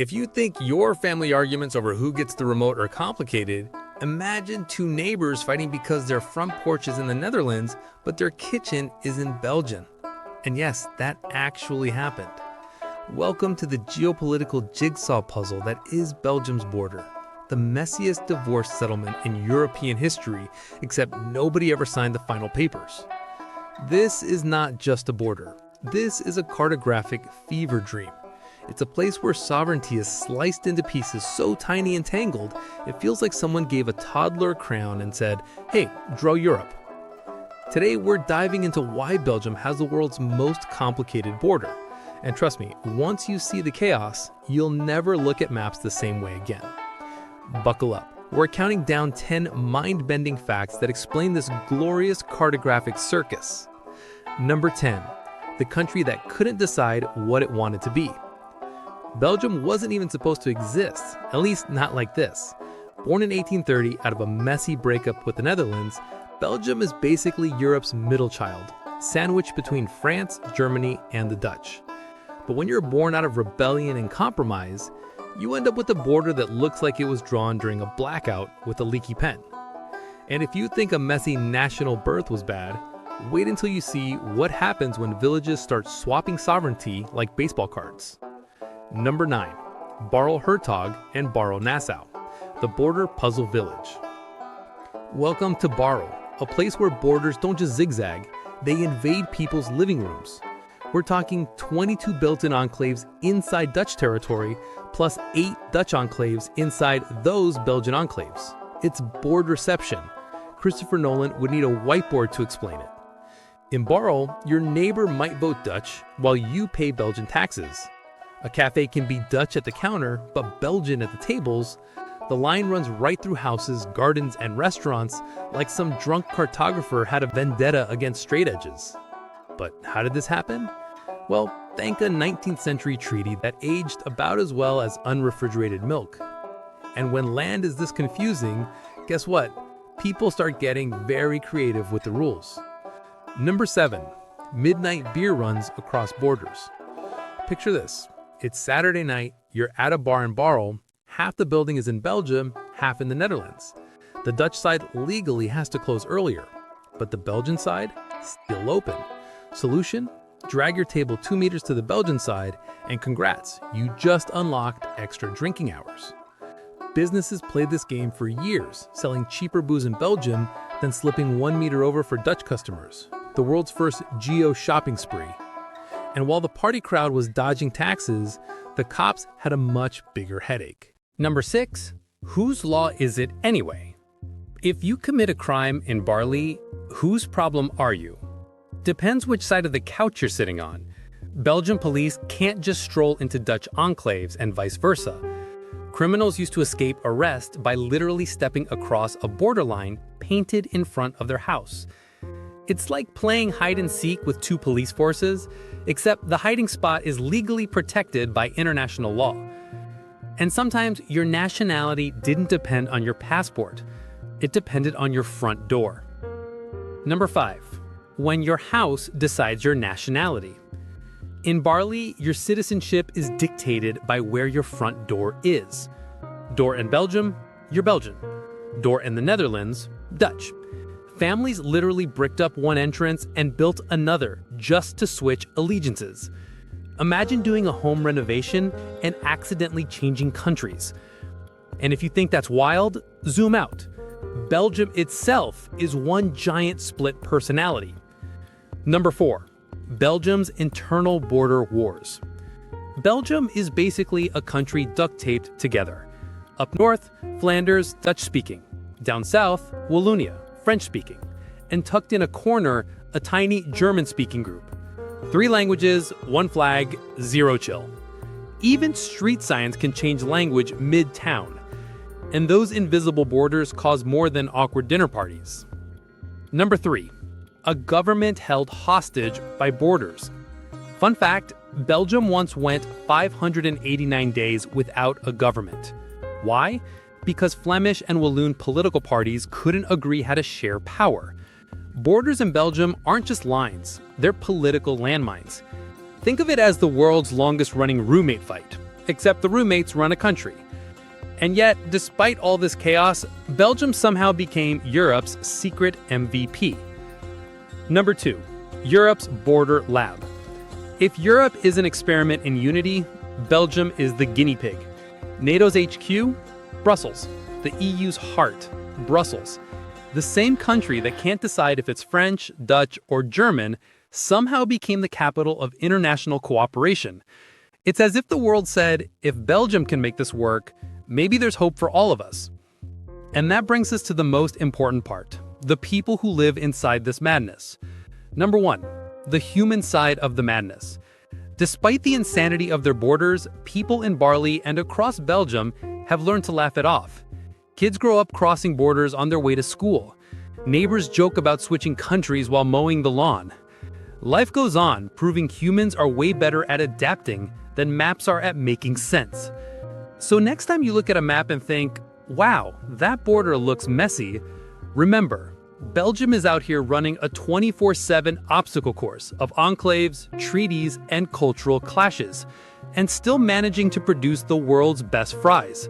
If you think your family arguments over who gets the remote are complicated, imagine two neighbors fighting because their front porch is in the Netherlands, but their kitchen is in Belgium. And yes, that actually happened. Welcome to the geopolitical jigsaw puzzle that is Belgium's border. The messiest divorce settlement in European history, except nobody ever signed the final papers. This is not just a border. This is a cartographic fever dream. It's a place where sovereignty is sliced into pieces so tiny and tangled, it feels like someone gave a toddler a crayon and said, "Hey, draw Europe." Today, we're diving into why Belgium has the world's most complicated border. And trust me, once you see the chaos, you'll never look at maps the same way again. Buckle up. We're counting down 10 mind-bending facts that explain this glorious cartographic circus. Number 10, the country that couldn't decide what it wanted to be. Belgium wasn't even supposed to exist, at least not like this. Born in 1830 out of a messy breakup with the Netherlands, Belgium is basically Europe's middle child, sandwiched between France, Germany, and the Dutch. But when you're born out of rebellion and compromise, you end up with a border that looks like it was drawn during a blackout with a leaky pen. And if you think a messy national birth was bad, wait until you see what happens when villages start swapping sovereignty like baseball cards. Number 9, Baarle-Hertog and Baarle-Nassau, the border puzzle village. Welcome to Baarle, a place where borders don't just zigzag, they invade people's living rooms. We're talking 22 built-in enclaves inside Dutch territory, plus 8 Dutch enclaves inside those Belgian enclaves. It's borderception. Christopher Nolan would need a whiteboard to explain it. In Baarle, your neighbor might vote Dutch while you pay Belgian taxes. A cafe can be Dutch at the counter, but Belgian at the tables. The line runs right through houses, gardens, and restaurants like some drunk cartographer had a vendetta against straight edges. But how did this happen? Well, thank a 19th century treaty that aged about as well as unrefrigerated milk. And when land is this confusing, guess what? People start getting very creative with the rules. Number 7, midnight beer runs across borders. Picture this. It's Saturday night, you're at a bar in Baarle, half the building is in Belgium, half in the Netherlands. The Dutch side legally has to close earlier, but the Belgian side, still open. Solution? Drag your table 2 meters to the Belgian side, and congrats, you just unlocked extra drinking hours. Businesses played this game for years, selling cheaper booze in Belgium than slipping 1 meter over for Dutch customers. The world's first geo-shopping spree. And while the party crowd was dodging taxes, the cops had a much bigger headache. Number 6, whose law is it anyway? If you commit a crime in Baarle, whose problem are you? Depends which side of the couch you're sitting on. Belgian police can't just stroll into Dutch enclaves and vice versa. Criminals used to escape arrest by literally stepping across a borderline painted in front of their house. It's like playing hide and seek with 2 police forces, except the hiding spot is legally protected by international law. And sometimes your nationality didn't depend on your passport. It depended on your front door. Number 5, when your house decides your nationality. In Baarle, your citizenship is dictated by where your front door is. Door in Belgium, you're Belgian. Door in the Netherlands, Dutch. Families literally bricked up one entrance and built another just to switch allegiances. Imagine doing a home renovation and accidentally changing countries. And if you think that's wild, zoom out. Belgium itself is one giant split personality. Number 4, Belgium's internal border wars. Belgium is basically a country duct-taped together. Up north, Flanders, Dutch-speaking. Down south, Wallonia, French-speaking, and tucked in a corner, a tiny German-speaking group. 3 languages, 1 flag, 0 chill. Even street signs can change language mid-town. And those invisible borders cause more than awkward dinner parties. Number 3, a government held hostage by borders. Fun fact, Belgium once went 589 days without a government. Why? Because Flemish and Walloon political parties couldn't agree how to share power. Borders in Belgium aren't just lines, they're political landmines. Think of it as the world's longest-running roommate fight, except the roommates run a country. And yet, despite all this chaos, Belgium somehow became Europe's secret MVP. Number 2. Europe's Border Lab. If Europe is an experiment in unity, Belgium is the guinea pig. NATO's HQ? Brussels. The EU's heart? Brussels. The same country that can't decide if it's French, Dutch, or German somehow became the capital of international cooperation. It's as if the world said, if Belgium can make this work, maybe there's hope for all of us. And that brings us to the most important part, the people who live inside this madness. Number 1, the human side of the madness. Despite the insanity of their borders, people in Baarle and across Belgium have learned to laugh it off. Kids grow up crossing borders on their way to school. Neighbors joke about switching countries while mowing the lawn. Life goes on, proving humans are way better at adapting than maps are at making sense. So next time you look at a map and think, wow, that border looks messy, remember, Belgium is out here running a 24/7 obstacle course of enclaves, treaties, and cultural clashes, and still managing to produce the world's best fries.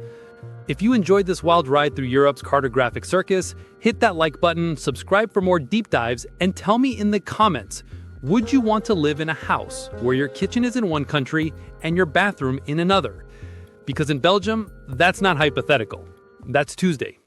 If you enjoyed this wild ride through Europe's cartographic circus, hit that like button, subscribe for more deep dives, and tell me in the comments, would you want to live in a house where your kitchen is in one country and your bathroom in another? Because in Belgium, that's not hypothetical. That's Tuesday.